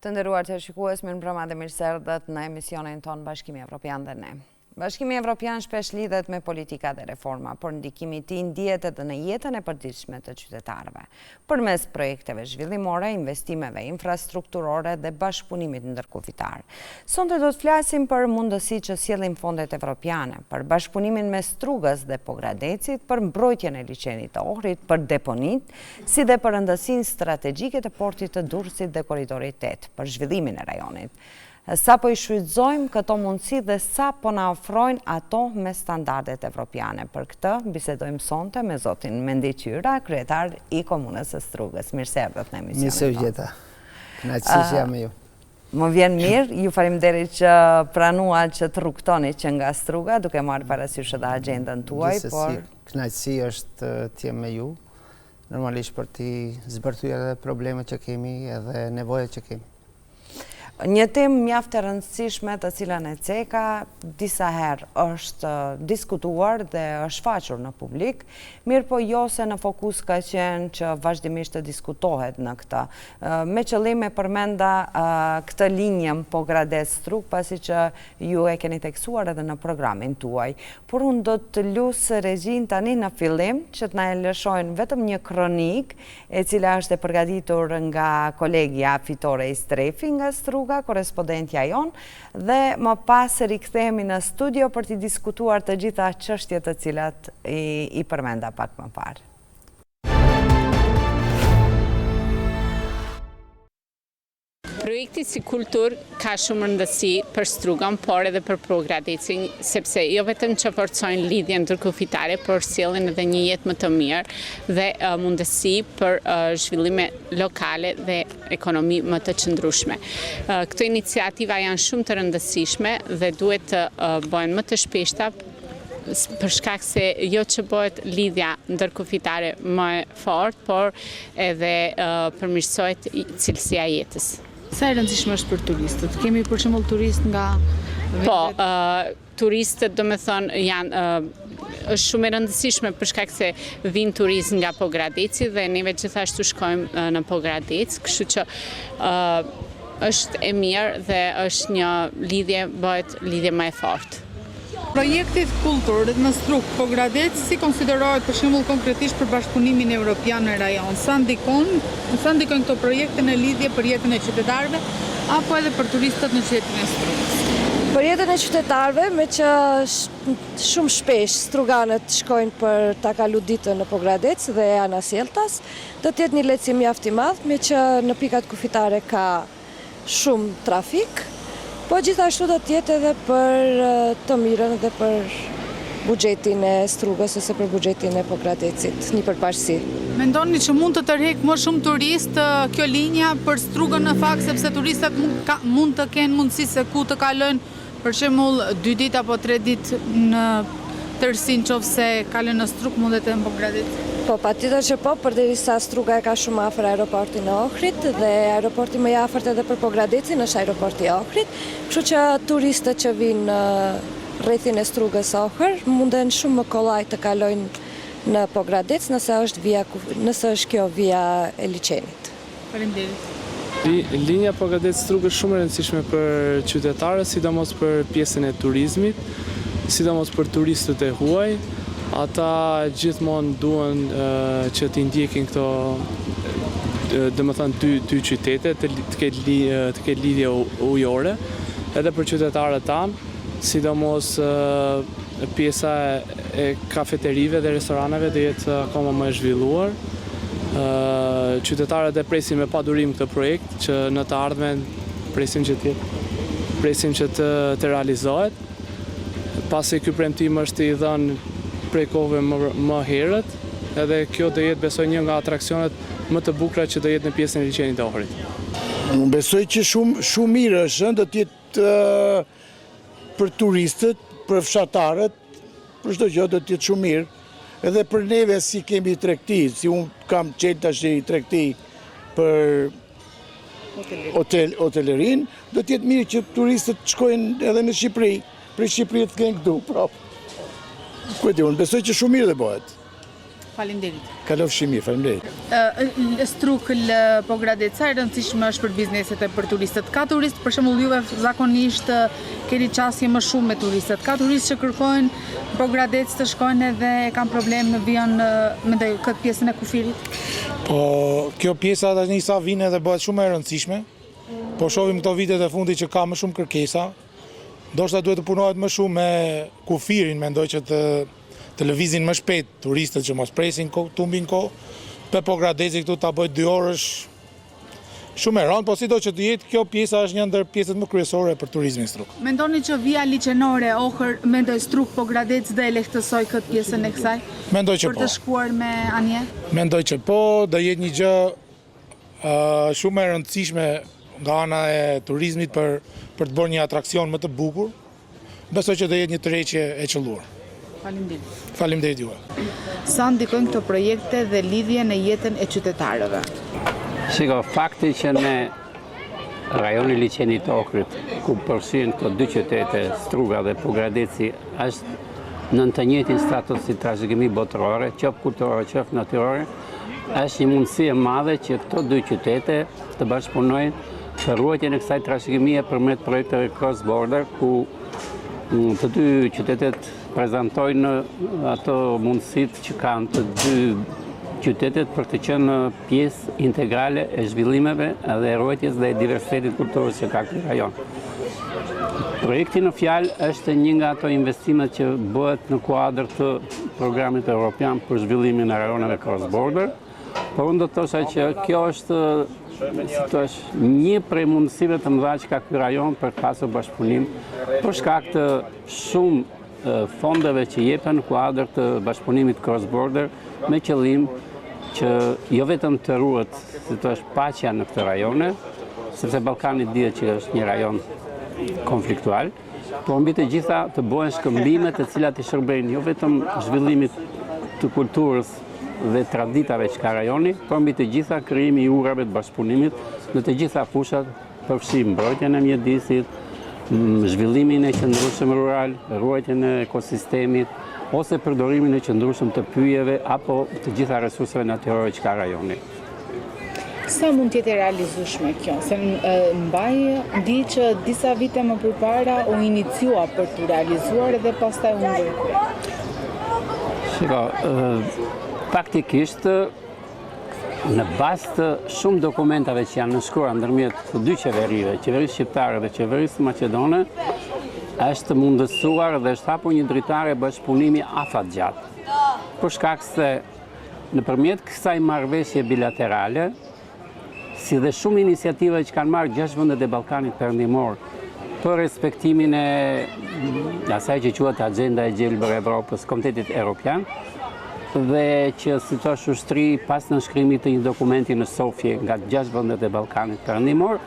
Të nderuar të shikues, mirëmbrëma dhe mirëserdhët në emisionin ton Bashkimi Evropian dhe ne. Bashkimi Evropian shpesh lidhet me politika dhe reforma, por ndikimi i tij ndihet edhe në jetën e përditshme të qytetarëve. Përmes projekteve zhvillimore, investimeve infrastrukturore dhe bashkëpunimit ndërkufitar. Sonte do të flasim për mundësitë që sjellin fondet evropiane, për bashkëpunimin mes Strugës dhe Pogradecit, për mbrojtjen e liçenit të Ohrit, për deponit, si dhe për rëndësinë strategjike të portit të Durrësit dhe korridorit 8, për zhvillimin e rajonit. Sa po i shfrytëzojmë këto mundësi dhe sa po na ofrojnë ato me standardet evropiane. Për këtë bisedojmë sonte me zotin Mendi Qyra, kryetar i komunës së Strugës. Mirëserdhët në emisionin. Mirëserdhjet. Kënaqësi që jam me ju. Më vjen mirë, ju faleminderit që pranuat që të rrugtoni që nga Struga, duke marrë parasysh edhe agjendën tuaj, por kënaqësi është të jem me ju. Normalisht për të zbërthyer edhe problemet që kemi edhe nevojat që kemi. Një temë mjaft e rëndësishme të cilën e Ceka disa herë është diskutuar dhe është shfaqur në publik, mirë po jo se në fokus ka qenë që vazhdimisht të diskutohet në këtë. Me qëllim e përmenda këtë linjën Pogradec-Strugë, pasi që ju e keni teksuar edhe në programin tuaj. Por unë do të lusë regjin tani në fillim që të na e lëshojnë vetëm një kronik e cila është e përgatitur nga kolegja fitore i Strefi nga Struga, korespondentja jon, dhe më pas rikthehemi në studio për të diskutuar të gjitha çështjet të cilat i përmenda pak më parë. Projekti si kultur ka shumë rëndësi për Strugën, por edhe për Pogradecin, sepse jo vetëm që forcojnë lidhjen ndërkufitare, por sjellin edhe një jetë më të mirë dhe mundësi për zhvillime lokale dhe ekonomi më të qëndrueshme. Këto iniciativa janë shumë të rëndësishme dhe duhet të bëhen më të shpeshta, për shkak se jo që bëhet lidhja ndërkufitare më e fortë, por edhe përmirësohet cilësia e jetës. Sa e rëndësishme është për turistët? Kemi për shembull turist nga Po, turistët do me thonë janë është shumë e rëndësishme për shkak se vinë turist nga Pogradeci dhe neve gjithashtu shkojmë në Pogradec, kështu që është e mirë dhe është një lidhje, bëhet lidhje më e fortë. Projektit kulturit në Strugë Pogradec si konsiderohet për shembull konkretisht për bashkëpunimin evropian në rajon? Sa ndikojnë këto projekte në lidhje për jetën e qytetarëve apo edhe për turistët në qytetin e Strugës? Për jetën e qytetarëve, me që shumë shpesh struganët shkojnë për ta kalu ditën në Pogradec dhe Ana Sjeltas, do të jetë një lehtësim mjaft i madh, me që në pikat kufitare ka shumë trafik. Po gjithashtu do të jetë edhe për të mirën dhe për buxhetin e Strugës ose për buxhetin e Pogradecit, një përparësi. Mendoni që mund të tërheq më shumë turist kjo linja për Strugën në fakt, sepse turistët mund të kenë mundësi se ku të kalojnë, për shembull 2 ditë apo 3 ditë në tërësi nëse kalojnë në Strugë mundet edhe në Pogradec? Po, patjetër që po, përderisa Struga e ka shumë afër aeroportin e Ohrit dhe aeroporti më i afërt edhe për Pogradecin është aeroporti i Ohrit, kështu që turistët që vinë në rrethin e Strugës Ohër munden shumë më kollaj të kalojnë në Pogradec nëse është kjo vija e liçenit. Faleminderit. Linja Pogradec-Strugë është shumë e rëndësishme për qytetarët, sidomos për pjesën e turizmit, sidomos për turistët e huaj. Ata gjithmonë duan që t'i ndjekin këto, dhe më thënë, dy qytete, të ketë lidhje ujore, edhe për qytetarët tanë, sidomos pjesa e kafeterive dhe restoraneve dhe jetë akoma më e zhvilluar. Qytetarët e presin me padurim këtë projekt, që në të ardhmen presim që të realizohet. Pasi ky premtim është i dhënë prej kohëve më herët, edhe kjo do jetë besoj një nga atraksionet më të bukura që do jetë në pjesën e liçenit të Ohrit. Unë besoj që shumë mirë është, do të jetë për turistët, për fshatarët, për çdo gjë do të jetë shumë mirë, edhe për neve si kemi tregti, si unë kam qenë tash i tregti për hotelerin, do të jetë mirë që turistët shkojnë edhe në Shqipëri, për Shqipëri të kenë këtu prapë. Unë besoj që shumë mirë dhe bëhet. Faleminderit. Kalofshimi, faleminderit. Struk Pogradec, sa e rëndësishme është për bizneset e për turistët? Ka turistë, për shembull juve zakonisht keni qasje më shumë me turistët. Ka turistë që kërkojnë Pogradec të shkojnë edhe kanë problem në vijon mendoj këtë pjesën e kufirit? Po, kjo pjesa tani sa vjen edhe bëhet shumë e rëndësishme. Po shohim këto vitet e fundit që ka më shumë kërkesa. Ndoshta duhet të punohet më shumë me kufirin, mendoj që të lëvizin më shpejt turistët që mos presin tumbin kohë. Pe Pogradeci këtu ta bëjt 2 orësh shumë e rëndë, po sido që të jetë, kjo pjesa është një ndër pjesët më kryesore për turizmin Struk. Mendoni që vija liçenore Ohër, mendoj Struk Pogradec dhe e lehtësoj këtë pjesën e kësaj? Mendoj që për të shkuar me anje? Mendoj që po, do jetë një gjë shumë e rëndësishme nga ana e turizmit për të bërë një atrakcion më të bukur. Besoj që do jetë një tërheqje e qelluar. Faleminderit. Faleminderit juve. Sa ndikojnë këto projekte dhe lidhje në jetën e qytetarëve? Shiko, fakti që në rajoni liçenit Ohrit, ku përfshin këto 2 qytete, Struga dhe Pogradeci, është në të njëjtin status si trashëgimi botërore, qoftë kulturore, qoftë natyrore, është një mundësi e madhe që këto 2 qytete të bashkëpunojnë për ruajtjen e kësaj trashëgimie përmes projekteve cross border, ku të 2 qytetet prezantojnë ato mundësitë që kanë të 2 qytetet për të qenë pjesë integrale e zhvillimeve dhe ruajtjes dhe diversitetit kulturës që ka ky rajon. Projekti në fjalë është një nga ato investimet që bëhet në kuadër të programit evropian për zhvillimin e rajoneve cross border, por unë do të thosha që kjo është një prej mundësive të mëdha që ka ky rajon për të pasur bashkëpunim për shkak të shumë fondeve që jepen në kuadër të bashkëpunimit cross border me qëllim që jo vetëm të ruhet si të është paqja në këtë rajone, sepse Ballkani dihet që është një rajon konfliktual, por mbi të gjitha të bëhen shkëmbime të cilat i shërbejnë jo vetëm zhvillimit të kulturës dhe traditave që ka rajoni, por mbi të gjitha krijimi i urave të bashkëpunimit në të gjitha fushat, përfshi mbrojtjen e mjedisit, zhvillimin e qëndrueshëm rural, ruajtjen e ekosistemit, ose përdorimin e qëndrueshëm të pyjeve apo të gjitha resurseve natyrore që ka rajoni. Sa mund të jetë realizueshme kjo? Se mbaj di që disa vite më përpara u iniciua për të realizuar dhe pastaj u ndërprerë. Shiko, faktikisht në bazë të shumë dokumentave që janë nënshkruar ndërmjet të 2 qeverive, qeverisë shqiptare dhe qeverisë maqedone, është mundësuar dhe është hapur një dritare bashkëpunimi afatgjatë. Për shkak se nëpërmjet kësaj marrëveshje bilaterale, si dhe shumë iniciativa që kanë marrë 6 vendet e Ballkanit Perëndimor për respektimin e asaj që quhet Agenda e Gjelbër e Evropës, Komitetit Evropian, dhe që si thosh ushtri pas nënshkrimit të një dokumenti në Sofje nga 6 vendet e Ballkanit Perëndimor,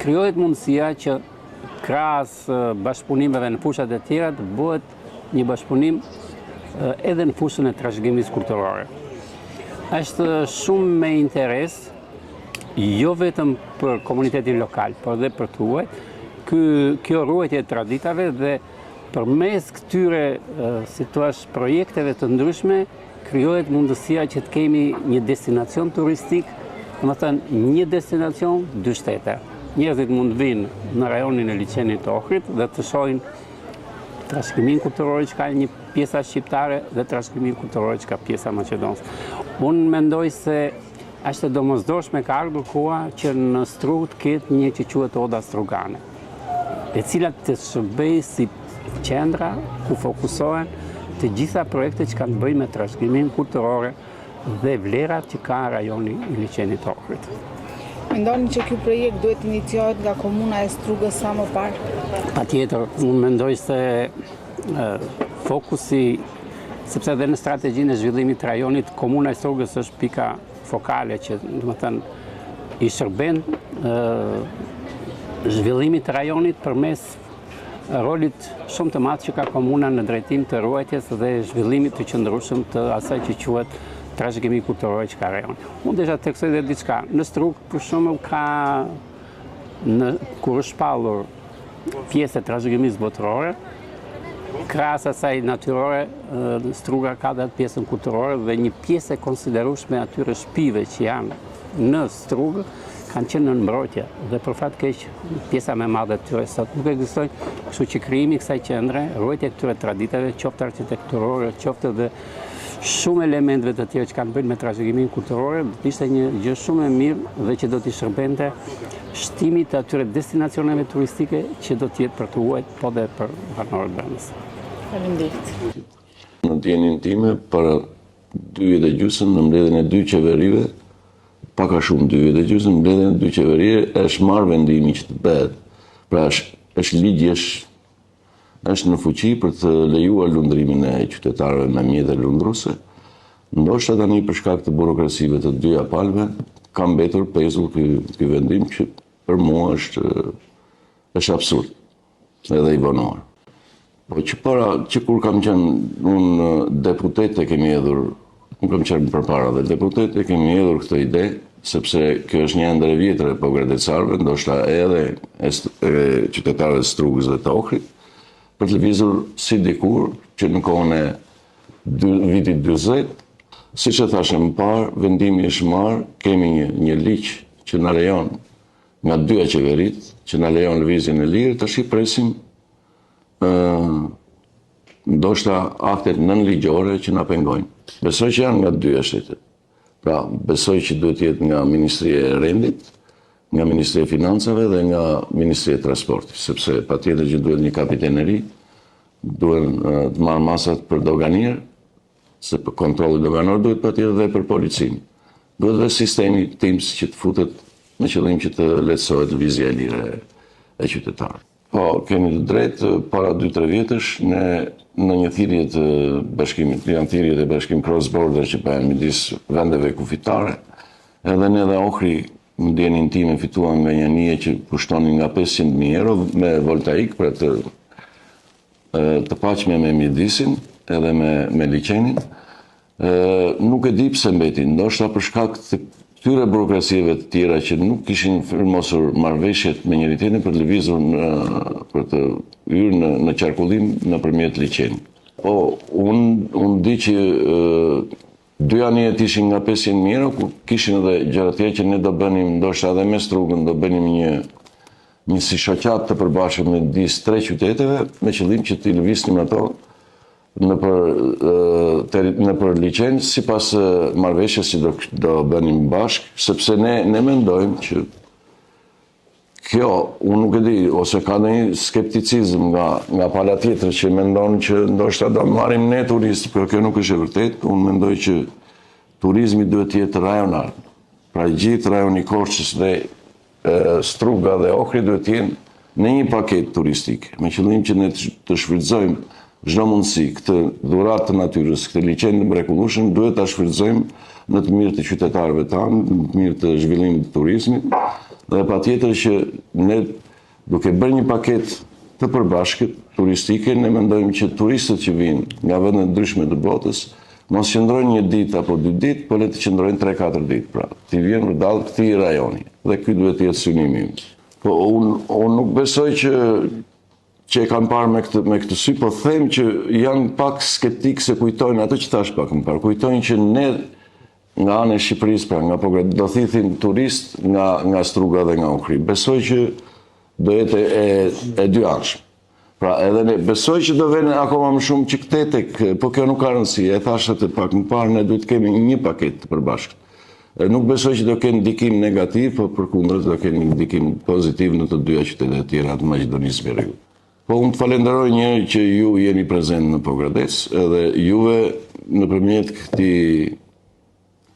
krijohet mundësia që krahas bashkëpunimeve në fushat e tjera të bëhet një bashkëpunim edhe në fushën e trashëgimisë kulturore. Është shumë me interes, jo vetëm për komunitetin lokal, por edhe për të ruajtur kjo ruajtje e traditave dhe përmes këtyre si thua projekteve të ndryshme krijohet mundësia që të kemi një destinacion turistik, domethënë një destinacion 2 shtete. Njerëzit mund të vinë në rajonin e liçenit të Ohrit dhe të shohin trashëgimin kulturor që ka një pjesa shqiptare dhe trashëgimin kulturor që ka pjesa maqedonse. Unë mendoj se është e domosdoshme ka ardhur koha që në Strug të ketë një që quhet Oda Strugane, e cilat të shërbejë si qendra ku fokusohen të gjitha projektet që kanë të bëjnë me trashëgimin kulturor dhe vlerat që ka rajoni i liçenit të Ohrit. Mendoni që ky projekt duhet iniciohet nga komuna e Strugës sa më parë? Patjetër, unë mendoj se fokusi, sepse edhe në strategjinë e zhvillimit të rajonit, komuna e Strugës është pika fokale që domethënë i shërben zhvillimit të rajonit përmes rolit shumë të madh që ka komuna në drejtim të ruajtjes dhe zhvillimit të qëndrueshëm të asaj që quhet trashëgimi kulturor që ka rajoni. Unë desha të theksoj edhe diçka. Në Strug, për shembull, ka kur është shpallur pjesë e trashëgimisë botërore, krahas asaj natyrore, struga ka dhe atë pjesën kulturore dhe një pjesë e konsiderueshme atyre shtëpive që janë në strugë kanë qenë në mbrojtje dhe për fat keq pjesa më e madhe e tyre sot nuk ekzistojnë, kështu që krijimi i kësaj qendre, ruajtja e këtyre traditave, qoftë arkitekturore, qoftë dhe shumë elementeve të tjera që kanë bënë me trashëgiminë kulturore, ishte një gjë shumë e mirë dhe që do t'i shërbente shtimit të atyre destinacioneve turistike që do t'jetë për të ruajtur po dhe për banorët brendës. Faleminderit. Në dijenin time, para 2 vjet e gjysmë në mbledhjen e 2 qeverive, paka shumë 2 vjet e gjysmë, në mbledhjen e 2 qeverive është marrë vendimi që të bëhet. Pra është ligjesh, është në fuqi për të lejuar lundrimin e qytetarëve me mjete lundruese. Ndoshta tani për shkak të burokrasive të dyja palëve ka mbetur pezull ky vendim që për mua është absurd edhe i vonuar. Po që kur kam qenë unë deputet e kemi hedhur, unë kam qenë përpara dhe deputet e kemi hedhur këtë ide, sepse kjo është një ëndër e vjetër e pogradectarëve, ndoshta edhe qytetarëve të Strugës dhe të Ohrit, për të lëvizur si dikur që në kohën e vitit 40, siç e thashë më parë, vendimi është marrë, kemi një ligj që na lejon nga dyja qeverit, që na lejon lëvizjen e lirë, tash i presim ndoshta aktet nënligjore që na pengojnë. Besoj që janë nga dyja shtetet. Pra, besoj që duhet jetë nga Ministria e Rendit, nga Ministria e Financave dhe nga Ministria e Transportit, sepse patjetër që duhet një kapiteneri, duhet të marrë masat për doganirë, se për kontrolli doganor duhet patjetër dhe për policinë. Duhet dhe sistemi TIMS që të futet me qëllim që të lehtësohet lëvizja e lirë e qytetarëve. Po, kemi të drejtë, para 2-3 vjetësh, në një thirrje të bashkimit, janë thirrjet e bashkim cross-border që bëhen midis vendeve kufitare, edhe ne dhe Ohri në dijenin time fituam nga një nije që kushtonin nga 500.000 euro me voltaik për të paqme me mjedisin edhe me liçenin. Nuk e di pse mbeti, ndoshta për shkak të këtyre burokrasive të tjera që nuk kishin firmosur marrëveshjet me njëri tjetrin për të lëvizur për të hyrë në qarkullim nëpërmjet liçenit. Po unë di që dy anijet ishin nga 500.000 euro, ku kishin edhe gjëra tjera që ne do bënim ndoshta edhe me Strugën, do bënim një si shoqat të përbashkët me disë 3 qyteteve, me qëllim që t'i lëviznim ato në për liçen, sipas marrëveshjes që do bënim bashkë, sepse ne mendojmë që kjo, unë nuk e di, ose ka ndonjë skepticizëm nga pala tjetër që mendon që ndoshta do marrim ne turistë, por kjo nuk është e vërtetë. Unë mendoj që turizmi duhet të jetë rajonar. Pra gjithë rajoni Korçës dhe Struga dhe Ohri duhet të jenë në një paketë turistik, me qëllim që ne të shfrytëzojmë çdo mundësi, këtë dhuratë të natyrës, këtë liçen të mrekullueshëm, duhet ta shfrytëzojmë në të mirë të qytetarëve tanë, në të mirë të zhvillimit të turizmit, dhe patjetër që ne, duke bërë një paketë të përbashkët turistike, ne mendojmë që turistët që vinë nga vende të ndryshme të botës, mos qëndrojnë 1 ditë apo 2 ditë, por le të qëndrojnë 3-4 ditë, pra, të vjen përdallë këtij rajoni, dhe ky duhet të jetë synimi im. Po unë nuk besoj që e kam parë me këtë sy, po them që janë pak skeptik se kujtojnë ato që thash pak më parë, kujtojnë që ne nga anë e Shqipërisë, pra nga do thithim turist nga Struga dhe nga Ohri. Besoj që do jetë e dyanshme. Pra edhe ne besoj që do vjen akoma më shumë që këtetek, po kjo nuk ka rëndësi, e thash atë pak më parë, ne duhet të kemi një paketë të përbashkët. Nuk besoj që do kenë ndikim negativ, po përkundër do kenë një ndikim pozitiv në të dyja qytetet tjera të Maqedonisë Veriut. Po unë të falenderoj një që ju jeni prezent në Pogradec, edhe juve nëpërmjet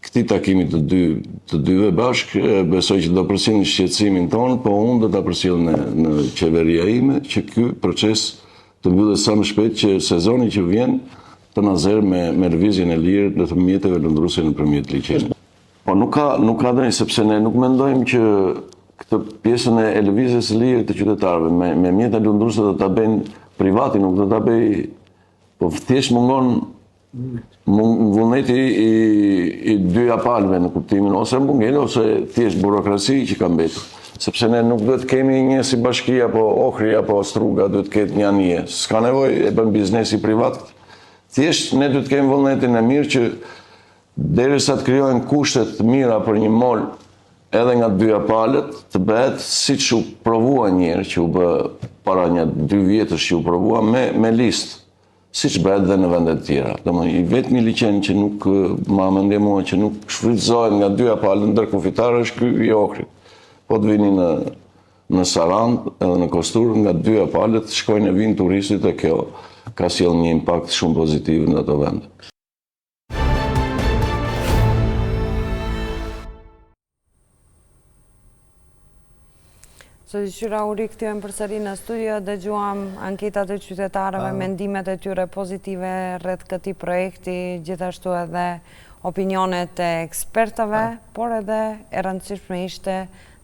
këtij takimi të dyve bashkë, besoj që do përcjellni shqetësimin tonë, po unë do ta përcjell në qeveria ime që ky proces të mbyllet sa më shpejt, që sezoni që vjen të na zerë me lëvizjen e lirë në të mjeteve lundruese nëpërmjet liçenit. Po nuk ka ndonjë, sepse ne nuk mendojmë që këtë pjesën e lëvizjes së lirë të qytetarëve me mjete lundruese do ta bëjnë privati, nuk do ta bëj, po thjesht mungon vullneti i dyja palëve në kuptimin ose mungel ose thjesht burokraci që ka mbetur. sepse ne nuk duhet kemi një si bashki apo Ohri apo Struga duhet ketë një anije. S'ka nevoj e bën biznesi privat. Thjesht ne duhet kemi vullnetin e mirë që derisa të krijojnë kushtet mira për një mol edhe nga dyja palët, të bëhet siç u provua njëherë që u bë para 2 vjetësh që u provua me listë. Siç bëhet dhe në vendet tjera. Domethënë i vetmi liçen që nuk ma mendje mua që nuk shfrytëzohet nga dyja palët ndërkufitar është ky i Ohrit. Po të vini në Sarand edhe në Kostur nga dyja palët shkojnë e vinë turistit e kjo ka sjell një impakt shumë pozitiv në ato vende. Sot qyra u rikthyen përsëri në studio, dëgjuam anketat e qytetarëve, mendimet e tyre pozitive rreth këtij projekti, gjithashtu edhe opinionet e ekspertëve, por edhe e rëndësishme ishte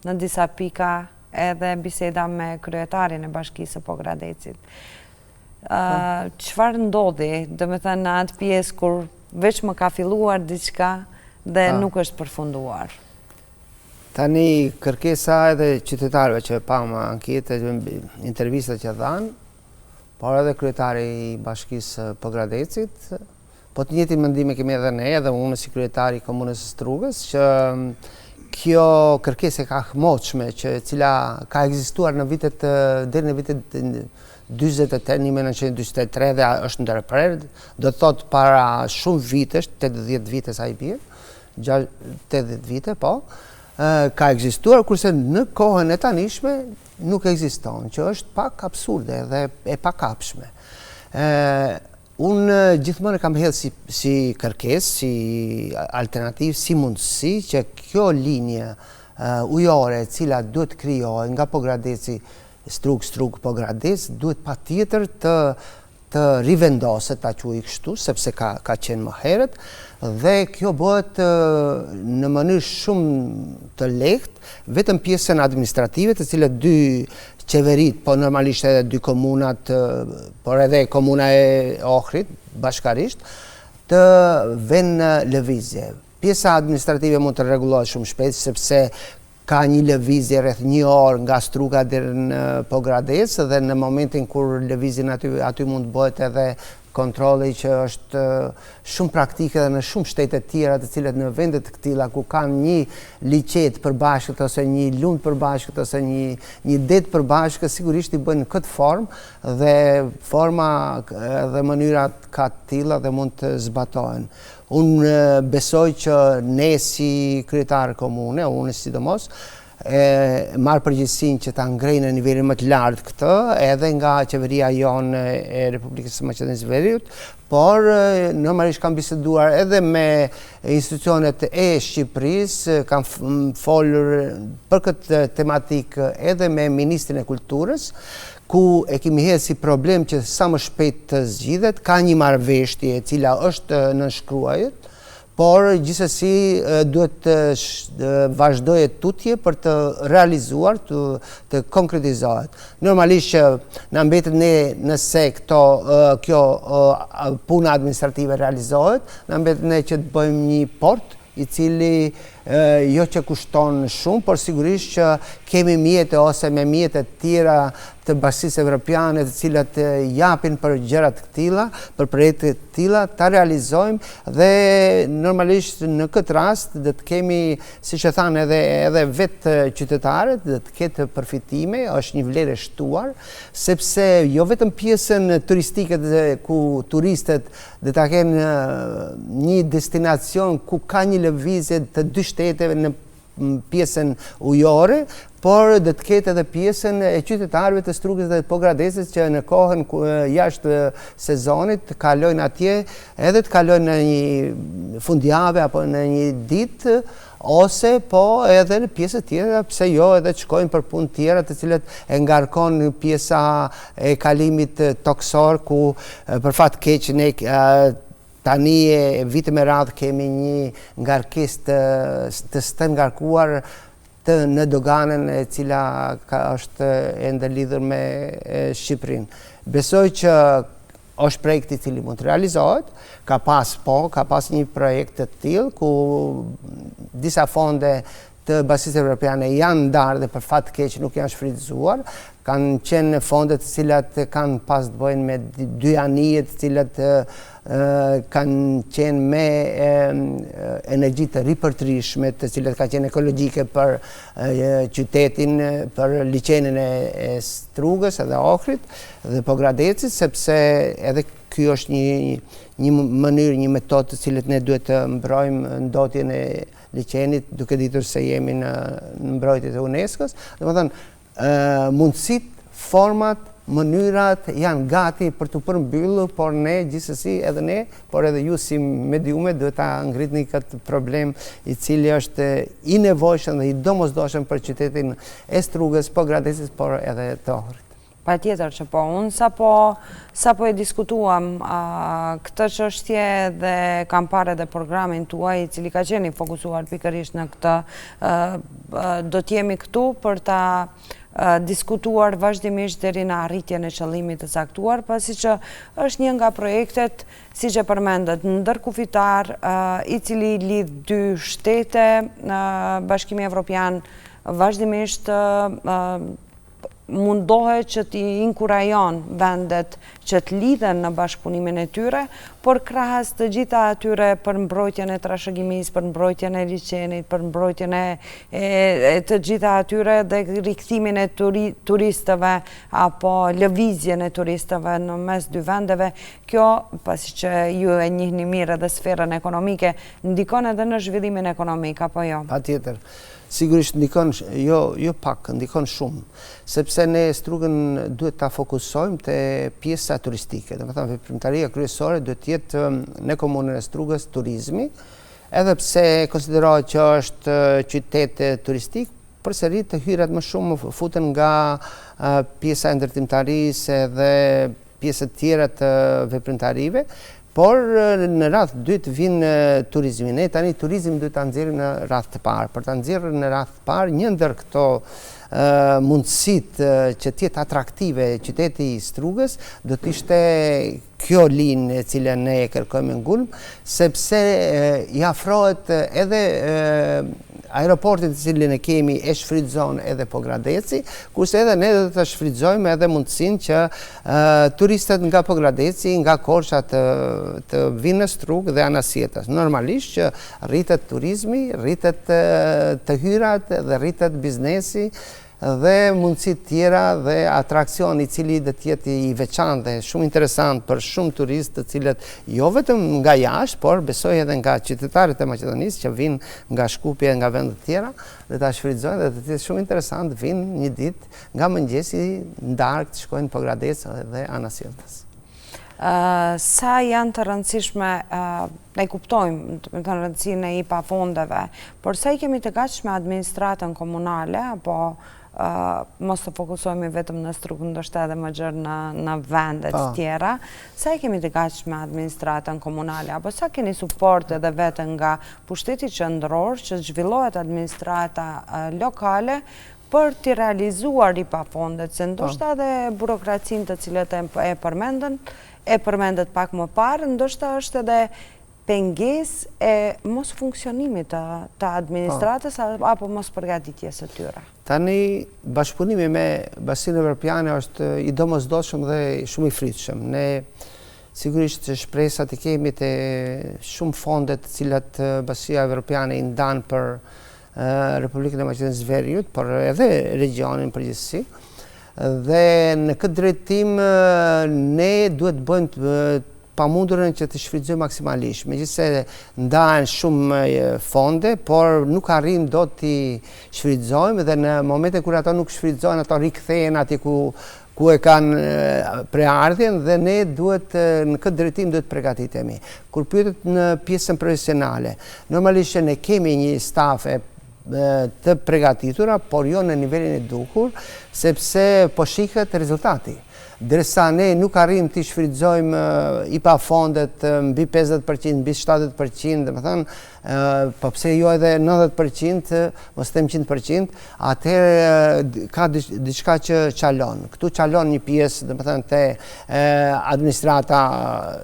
në disa pika edhe biseda me kryetarin e Bashkisë së Pogradecit. Çfarë ndodhi, domethënë në atë pjesë kur veç më ka filluar diçka dhe nuk është përfunduar? Tani kërkesa edhe qytetarëve që pamë anketë, intervistat që dhanë, por edhe kryetari i Bashkisë Pogradecit, po të njëjtin mendim kemi edhe ne, edhe unë si kryetari i komunës së Strugës, që kjo kërkesë e kahmoqshme, cila ka ekzistuar në vitet deri në vitet 1943 dhe është ndërprer, do të thotë para shumë vitesh, 80 vite sa i bie, 80 vite, po, ka ekzistuar, kurse në kohën e tanishme nuk ekziston, që është pak absurde dhe e pakapshme. Unë gjithmonë e kam hedhë si kërkesë, si alternativë, si mundësi që kjo linje ujore cila duhet krijohet nga Pogradeci, Strug Pogradec, duhet patjetër të rivendoset, ta quaj kështu, sepse ka qenë më herët, dhe kjo bëhet në mënyrë shumë të lehtë, vetëm pjesën administrative, të cilët 2 qeverit, po normalisht edhe 2 komunat, por edhe komuna e Ohrit, bashkarisht, të vënë në lëvizje. Pjesa administrative mund të rregullohet shumë shpejt, sepse ka një lëvizje rreth 1 orë nga Struga deri në Pogradec, dhe në momentin kur lëvizjen aty mund të bëhet edhe kontrolli që është shumë praktike dhe në shumë shtete tjera të cilat në vendet të këtilla ku kanë një liqet përbashkët ose një lund përbashkët ose një det përbashkët, sigurisht i bëjnë në këtë formë dhe forma dhe mënyrat ka të tilla dhe mund të zbatohen. Unë besoj që ne si kryetar komune, unë sidomos, marë përgjegjësinë që ta ngrejnë në nivelin më të lartë këtë, edhe nga qeveria jonë e Republikës së Maqedonisë së Veriut, por normalisht kam biseduar edhe me institucionet e Shqipërisë, kam folur për këtë tematikë edhe me Ministrin e Kulturës, ku e kemi hedhë si problem që sa më shpejt të zgjidhet, ka një marrëveshje e cila është nënshkruar, por gjithsesi duhet të vazhdojë tutje për të realizuar, të konkretizohet. Normalisht që na mbetet ne nëse kjo puna administrative realizohet, na mbetet ne që të bëjmë një port i cili jo që kushton shumë, por sigurisht që kemi mjete ose me mjete tjera të Bashkisë Evropiane të cilat japin për gjërat këtilla, për projekte këtilla, ta realizojmë dhe normalisht në këtë rast dhe të kemi, siç e thanë edhe vetë qytetarët, dhe të ketë përfitime, është një vlerë e shtuar, sepse jo vetëm pjesën turistike ku turistët dhe ta kenë një destinacion ku ka një lëvizje të 2 shteteve në pjesën ujore, por dhe të ketë edhe pjesën e qytetarëve të Strugës dhe Pogradecit që në kohën jashtë sezonit të kalojnë atje, edhe të kalojnë në një fundjavë apo në një ditë, ose po edhe në pjesë tjera, pse jo edhe të shkojnë për punë tjera të cilët e ngarkon pjesa e kalimit toksor, ku për fat keq ne tani vite me radhë kemi një ngarkesë të ngarkuar në doganën e cila është e ndërlidhur me Shqipërinë. Besoj që është projekt i cili mund të realizohet, ka pas një projekt të tillë ku disa fonde të Bashkisë Evropiane janë ndarë dhe për fat keq nuk janë shfrytëzuar. Kanë qenë fondet të cilat kanë pas të bëjnë me dy anije të cilat kanë qenë me energji të ripërtrishme, të cilat ka qenë ekologjike për qytetin, për liçenin e Strugës edhe Ohrit dhe Pogradecit, sepse edhe kjo është një mënyrë, një metodë të cilët ne duhet të mbrojmë ndotjen e liçenit, duke ditur se jemi në mbrojtjet e UNESCO-s. Domethënë, mundësit, format, mënyrat janë gati për të përmbyllur, por ne gjithsesi edhe ne, por edhe ju si mediume duhet ta ngritni këtë problem i cili është i nevojshëm dhe i domosdoshëm për qytetin e Strugës, Pogradecit, por edhe të Ohrit. Patjetër që po, unë sa po e diskutuam këtë çështje dhe kam parë edhe programin tuaj i cili ka qenë fokusuar pikërisht në këtë, do t'jemi këtu për ta diskutuar vazhdimisht deri në arritjen e qëllimit të caktuar, pasi që është një nga projektet, siç e përmendet, ndërkufitar, i cili lidh dy shtete. Bashkimi Evropian vazhdimisht mundohet që t'i inkurajon vendet që t'lidhen në bashkëpunimin e tyre, por krahas të gjitha atyre për mbrojtjen e trashëgimisë, për mbrojtjen e liçenit, për mbrojtjen e të gjitha atyre dhe rikthimin e turistëve apo lëvizjen e turistëve në mes dy vendeve. Kjo, pasi që ju e njihni mirë edhe sferën ekonomike, ndikon edhe në zhvillimin ekonomik, apo jo? Patjetër. Sigurisht ndikon, jo pak, ndikon shumë, sepse ne Strugën duhet ta fokusojmë te pjesa turistike. Domethënë, veprimtaria kryesore duhet të jetë në komunën e Strugës turizmi, edhe pse konsiderohet që është qytet turistik, përsëri të hyrat më shumë futen nga pjesa e ndërtimtarisë dhe pjesët tjera të veprimtarive. Por në radhë dytë vinë turizmi. Ne tani turizmi duhet ta nxjerrim në radhë të parë. Për ta nxjerrur në radhë të parë, një ndër këto mundësitë që të jetë atraktive qyteti i Strugës do të ishte kjo linjë e cilën ne e kërkojmë ngulm, sepse i afrohet edhe aeroportit të cilin e kemi e shfrytëzon edhe Pogradeci, kurse edhe ne do të shfrytëzojmë edhe mundësinë që turistët nga Pogradeci, nga Korça të vinë në Strugë dhe anasjetas. Normalisht që rritet turizmi, rritet të hyrat dhe rritet biznesi dhe mundësit tjera dhe atrakcion i cili dhe tjetë i veçantë dhe shumë interesant për shumë turistë të cilët jo vetëm nga jashtë, por besoj edhe nga qytetarët e Maqedonisë që vinë nga Shkupje nga vendet tjera dhe ta shfrytëzojnë dhe të tjetë shumë interesant vinë një ditë nga mëngjesi ndarkë të shkojnë Pogradecë dhe Anasjeltas. Sa janë të rëndësishme, ne kuptojmë të rëndësinë e IPA fondeve, por sa i kemi të gatshme administratën komunale, apo mos të fokusohemi vetëm në Strugë, ndoshta edhe më gjerë në vendet tjera, sa i kemi të gatshme administratën komunale, apo sa keni suport edhe vetën nga pushteti qendror që zhvillohet administrata lokale për t'i realizuar IPA fondet, se ndoshta edhe burokracinë të cilët e përmendet pak më parë, ndoshta është edhe pengesë e mos funksionimit të administratës apo mos përgatitjes së tyre. Tani, bashkëpunimi me Bashkinë Evropiane është i domosdoshëm dhe shumë i fritshëm. Ne sigurisht që shpresat i kemi të shumë fondet të cilat Bashkia Evropiane i ndan për Republikën e Maqedonisë së Veriut, por edhe regionin përgjithësi. Dhe në këtë drejtim ne duhet bëjmë pamundurën që të shfrytëzojmë maksimalisht. Megjithëse ndahen shumë fonde, por nuk arrim do t'i shfrytëzojmë dhe në momente kur ato nuk shfrytëzohen, ato rikthehen atje ku e kanë preardhjen dhe ne duhet në këtë drejtim duhet përgatitemi. Kur pyetet në pjesën profesionale, normalisht që ne kemi një stafe të përgatitura, por jo në nivelin e duhur, sepse po shihet rezultati. Derisa ne nuk arrim të shfrytëzojmë IPA fondet mbi 50%, mbi 70%, dhe më thënë, po pse jo edhe 90%, mos them 100%, atëherë ka diçka që qalon. Këtu qalon një pjesë, dhe më thënë, të administrata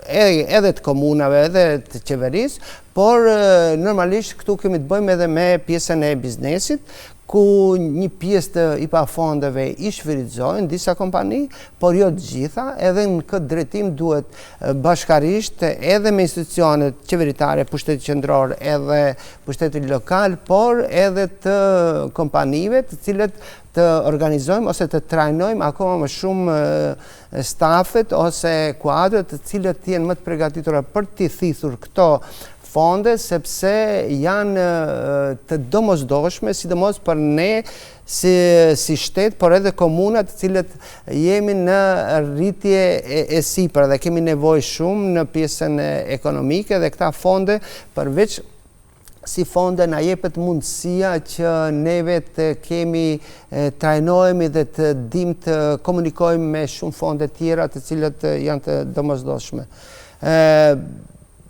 edhe të komunave, edhe të qeverisë, por normalisht këtu kemi të bëjmë edhe me pjesën e biznesit, ku një pjesë të IPA fondeve i shfrytëzojnë disa kompani, por jo të gjitha, edhe në këtë drejtim duhet bashkarisht edhe me institucionet qeveritare, pushteti qendror edhe pushteti lokal, por edhe të kompanive të cilët të organizojmë ose të trajnojmë akoma më shumë stafet ose kuadrat të cilët jenë më të përgatitura për t'i thithur këto fonde, sepse janë të domosdoshme, sidomos për ne si shtet, por edhe komunat të cilët jemi në rritje e sipër dhe kemi nevojë shumë në pjesën ekonomike, dhe këta fonde përveç si fonde na jepet mundësia që neve të kemi trajnohemi dhe të dim të komunikojmë me shumë fonde tjera të cilët janë të domosdoshme.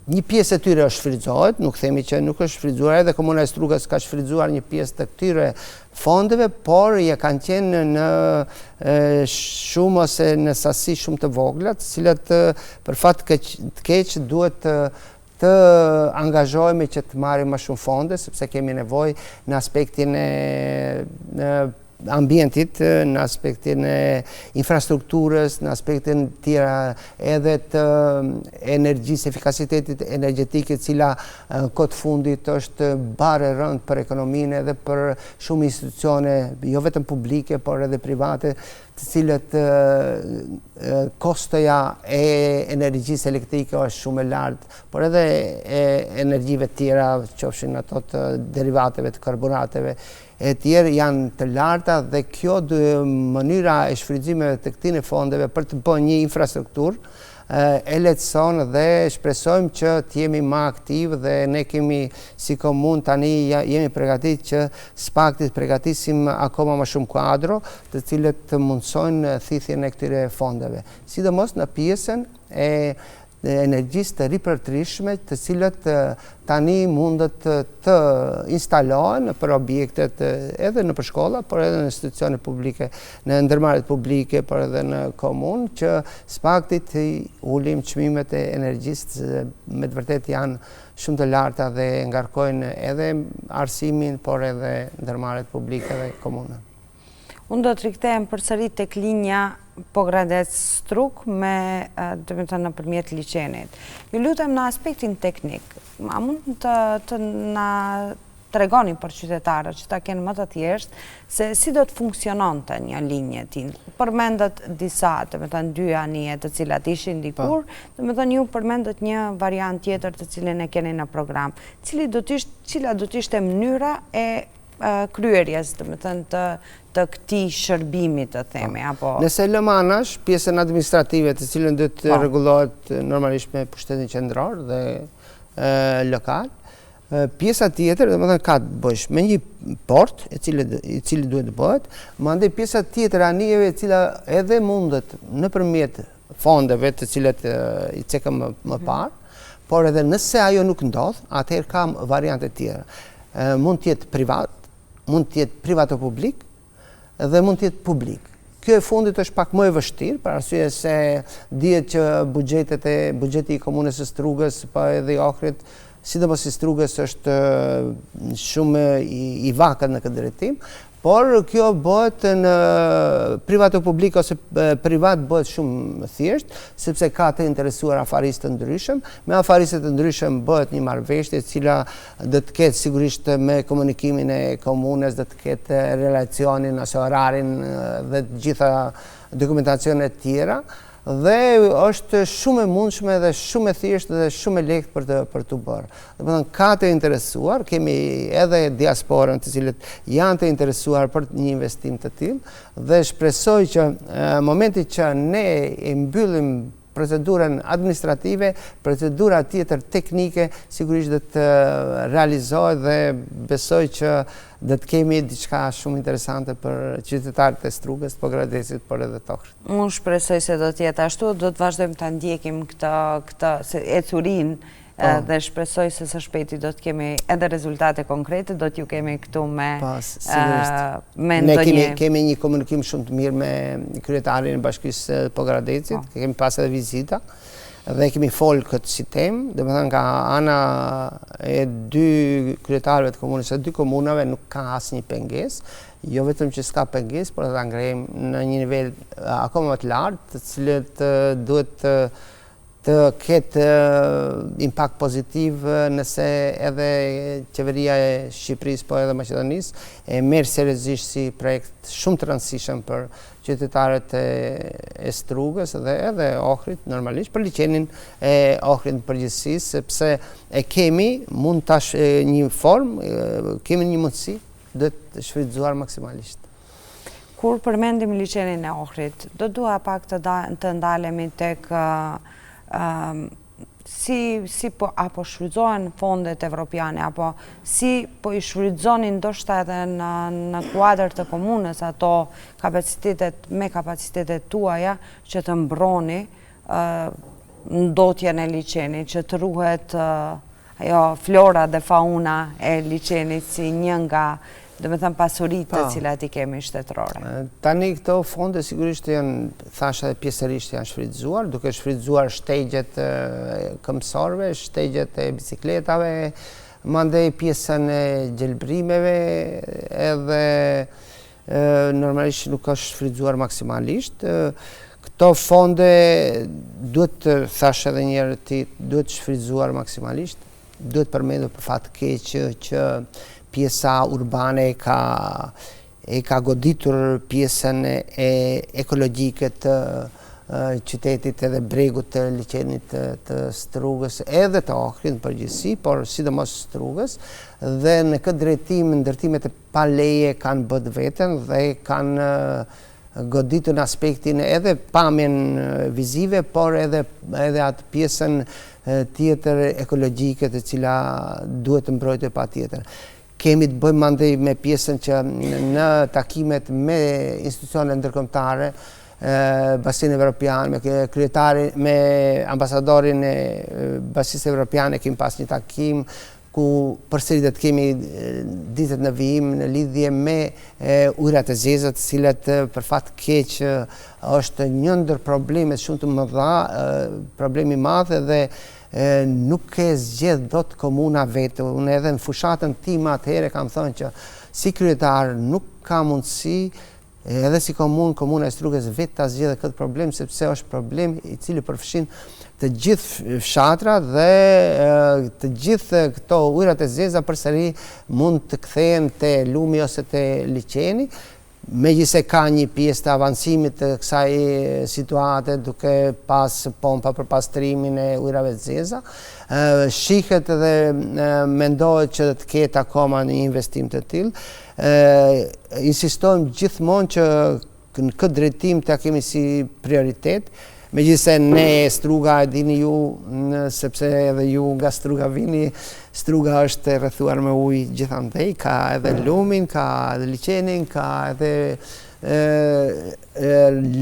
Një pjesë e tyre është shfrytëzohet, nuk themi që nuk është shfrytëzuar, edhe Komuna e Strugës ka shfrytëzuar një pjesë të këtyre fondeve, por ja kanë qenë në shumë ose në sasi shumë të vogla, të cilat për fat të keq duhet të angazhohemi që të marrim më shumë fonde, sepse kemi nevojë në aspektin e ambientit, në aspektin e infrastrukturës, në aspektin tjera edhe të energjisë, efikasitetit energjetike, cila këtë fundit është bare rënd për ekonominë edhe për shumë institucione, jo vetëm publike, por edhe private, të cilët kostoja e energjisë elektrike është shumë e lartë, por edhe energjive tjera, qofshin ato të derivateve, të karburateve, e tjerë janë të larta, dhe kjo mënyra e shfrytëzimeve të këtine fondeve për të bërë një infrastrukturë e lehtëson dhe shpresojmë që të jemi më aktiv, dhe ne kemi si komunë tani jemi përgatit që s'pakti të përgatisim akoma më shumë kuadro të cilët të mundsojnë thithjen e këtyre fondeve. Sidomos në pjesën e energjisë të ripërtrishme, të cilët tani mundet të instalohen për objektet edhe në shkolla, por edhe në institucione publike, në ndërmarrjet publike, por edhe në komunë, që s'pakti të ulim çmimet e energjisë, me të vërtetë janë shumë të larta dhe ngarkojnë edhe arsimin, por edhe ndërmarrjet publike dhe komunën. Unë do të rikthehem përsëri tek linja Pogradec-Strug nëpërmjet liçenit. Ju lutem në aspektin teknik, a mund të na tregoni për qytetarët që ta kenë më të thjeshtë se si do të funksiononte një linjë e tillë. Përmendet disa, dy anije të cilat ishin dikur, ju përmendet një variant tjetër të cilin e keni në program. Cila do të ishte mënyra e kryerjes, të këtij shërbimi, të themi, apo... Nëse lëmë anash pjesën administrative, të cilën do të rregullohet normalisht me pushtetin qendror dhe lokal, pjesa tjetër, ka të bësh me një port, i cili duhet të bëhet, mandej pjesa tjetër anijeve, e cila edhe mundet nëpërmjet fondeve të cilat i cekëm më parë, por edhe nëse ajo nuk ndodh, atëherë kam variante tjera. Mund të jetë privat, mund të jetë privato-publik, dhe mund të jetë publik. Kjo e fundit është pak më e vështirë, për arsye se dihet që buxheti i komunës së Strugës, po edhe i Ohrit, sidomos i Strugës, është shumë i vakët në këtë drejtim, por kjo bëhet në privato-publik ose privat bëhet shumë thjesht, sepse ka të interesuar afaristë të ndryshëm. Me afaristët të ndryshëm bëhet një marrëveshje, e cila do të ketë sigurisht me komunikimin e komunës, do të ketë relacionin ose orarin dhe të gjitha dokumentacionet tjera, dhe është shumë e mundshme dhe shumë e thjeshtë dhe shumë e lehtë për të bërë. Domethënë ka të interesuar, kemi edhe diasporën të cilët janë të interesuar për një investim të tillë, dhe shpresoj që momenti që ne e mbyllim procedurën administrative, procedura tjetër teknike, sigurisht dhe të realizohet dhe besoj që dhe të kemi diçka shumë interesante për qytetarët e Strugës, Pogradecit, por edhe të Ohrit. Unë shpresoj se do t'jetë ashtu, do të vazhdojmë të ndjekim këtë ecurin dhe shpresoj se së shpejti do të kemi edhe rezultate konkrete, do t'ju kemi këtu me ndonjë... Ne kemi një komunikim shumë të mirë me kryetarin e Bashkisë Pogradecit, kemi pas edhe vizita, dhe kemi folë këtë si temë, dhe më thënë ka ana e dy kryetarëve të komunës e dy komunave nuk ka asë një penges, jo vetëm që s'ka penges, por edhe ngrejmë në një nivel akoma më të lartë, të cilët duhet të ketë impact pozitiv nëse edhe qeveria e Shqipërisë, po edhe Maqedonisë, e merë seriozisht si projekt shumë të rëndësishëm për qytetarët e Strugës dhe edhe Ohrit, normalisht, për liçenin e Ohrit në përgjithësi, sepse e kemi mund tash një formë, kemi një mundësi dhe të shfrytzuar maksimalisht. Kur përmendim liçenin e Ohrit, do dua pak të ndalemi tek si po apo shfrytzohen fondet evropiane, apo si po i shfrytzoni ndoshta edhe në kuadër të komunës ato me kapacitetet tuaja që të mbroni ndotjen e liçenit, që të ruhet flora dhe fauna e liçenit si një nga dhe me thëmë pasuritë të cilat i kemi shtetërore. Tani këto fonde sigurisht janë, thasha dhe pjesërisht janë shfrytzuar, duke shfrytzuar shtegjet këmsorve, shtegjet e bicikletave, mandej pjesën e gjelbrimeve, edhe normalisht nuk është shfrytzuar maksimalisht. Këto fonde duhet, thasha edhe njërë ti, duhet shfrytzuar maksimalisht, duhet përmendur për fat keq që pjesa urbane e ka goditur pjesën e ekologjike të qytetit edhe bregut të liçenit të Strugës edhe të Ohrit në përgjithësi, por sidomos Strugës, dhe në këtë drejtim ndërtimet e pa leje kanë bët veten dhe kanë goditur në aspektin edhe pamjen vizive, por edhe atë pjesën tjetër ekologjike të cila duhet të mbrojtë pa tjetër. Kemi të bëjmë mandej me pjesën që në takimet me institucionet ndërkombëtare, Basinë Evropian, me ambasadorin e Basisë Evropiane kemi pas një takim ku përsëri do të kemi ditët në vijim në lidhje me ujërat e zeza, të cilat për fat keq është një ndër problemet shumë të mëdha, problemi i madh dhe nuk e zgjedh dot komuna vetë. Unë edhe në fushatën time atëherë kam thënë që si kryetar nuk ka mundësi edhe si komuna e Strugës vetë ta zgjedhë këtë problem, sepse është problem i cili përfshin të gjithë fshatrat dhe të gjithë këto ujërat e zeza përsëri mund të kthehen te lumi ose te liçeni. Megjithëse ka një pjesë të avancimit të kësaj situate duke pas pompa për pastrimin e ujërave të zeza, shihet dhe mendohet që të ketë akoma një investim të tillë. Insistojmë gjithmonë që në këtë drejtim ta kemi si prioritet. Megjithëse ne Struga e dini ju, sepse edhe ju nga Struga vini, Struga është rrethuar me ujë gjithandej, ka edhe lumin, ka edhe liçenin, ka edhe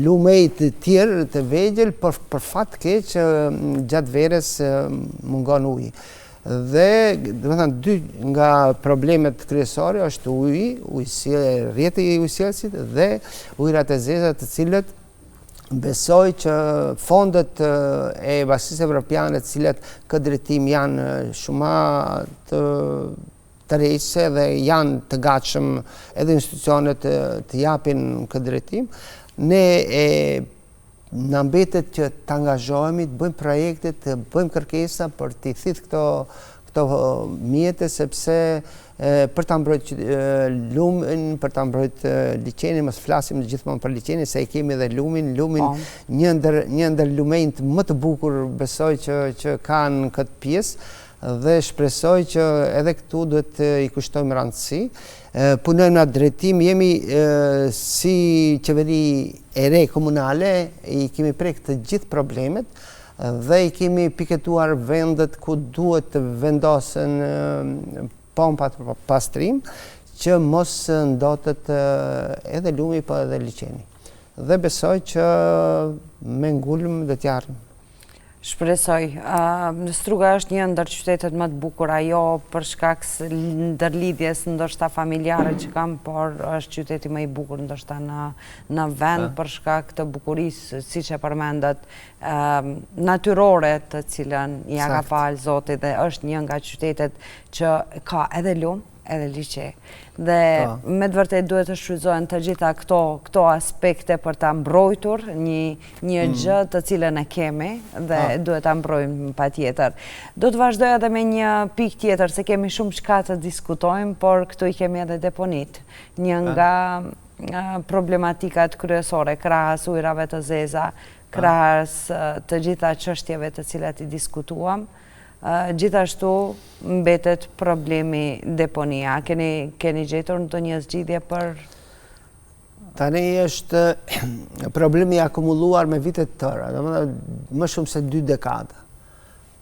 lumej të tjerë të vegjël, por për fat keq gjatë verës mungon uji. Dhe, domethënë, dy nga problemet kryesore është uji, rrjeti i ujësielësit dhe ujërat e zeza, të cilët besoj që fondet e Basisë Evropiane, të cilat këtë drejtim janë shumë të rejse dhe janë të gatshëm edhe institucionet të japin këtë drejtim, ne na mbetet që të angazhohemi, të bëjmë projekte, të bëjmë kërkesa për të thithë këto këto mjete sepse për ta mbrojtë lumin, për ta mbrojtë liçenin, mos flasim gjithmonë për liçenin, se kemi edhe lumin, një ndër lumenjt më të bukur besoj që kanë këtë pjesë dhe shpresoj që edhe këtu duhet i kushtojmë rëndësi. Punojmë në atë drejtim, jemi si qeveri e re komunale, i kemi prek të gjithë problemet dhe i kemi piketuar vendet ku duhet të vendosen pompat për pastrim, që mos ndotet edhe lumi, po edhe liçeni. Dhe besoj që me ngulm dhe t'jarrim. Shpresoj. Struga është një ndër qytetet më të bukura, jo për shkak ndërlidhjes ndoshta familjare që kam, por është qyteti më i bukur ndoshta në vend për shkak të bukurisë, siç e përmendat, natyrore, të cilën ja ka falë Zoti, dhe është një nga qytetet që ka edhe lum, edhe liçe. Dhe me të vërtet duhet të shfrytëzohen të gjitha këto aspekte për ta mbrojtur një gjë të cilën e kemi dhe duhet ta mbrojmë patjetër. Do të vazhdoj edhe me një pikë tjetër, se kemi shumë çka të diskutojmë, por këtu i kemi edhe deponit. Një nga problematikat kryesore, krahas ujrave të zeza, krahas të gjitha çështjeve të cilat i diskutuam, gjithashtu mbetet problemi deponia. Keni gjetur ndonjë zgjidhje për... Tani është problemi akumuluar me vitet të tëra, më shumë se 2 dekada.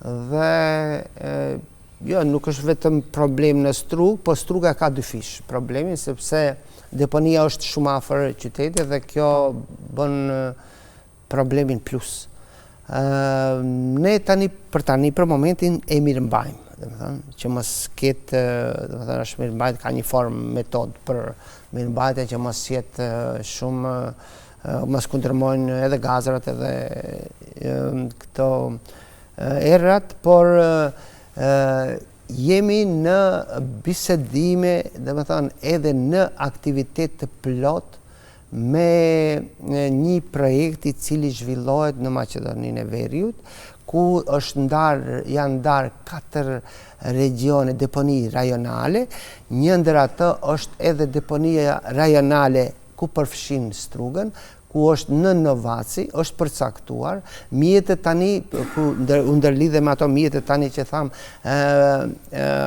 Dhe jo, nuk është vetëm problem në Strugë, po Struga ka dyfish problemin, sepse deponia është shumë afër qytetit dhe kjo bën problemin plus. Ne për momentin e mirëmbajmë, që mos ketë, është mirëmbajt, ka një formë metodë për mirëmbajtje që mos jetë shumë, mos kundërmojnë edhe gazrat edhe këto errat, por jemi në bisedime, edhe në aktivitet të plot me një projekt i cili zhvillohet në Maqedoninë e Veriut, ku janë ndarë 4 regione deponi rajonale, një ndër ato është edhe deponia rajonale ku përfshin Strugën, ku është në Novaci, është përcaktuar, mjetët tani, u ndërlidhe me ato mjetët tani që thamë,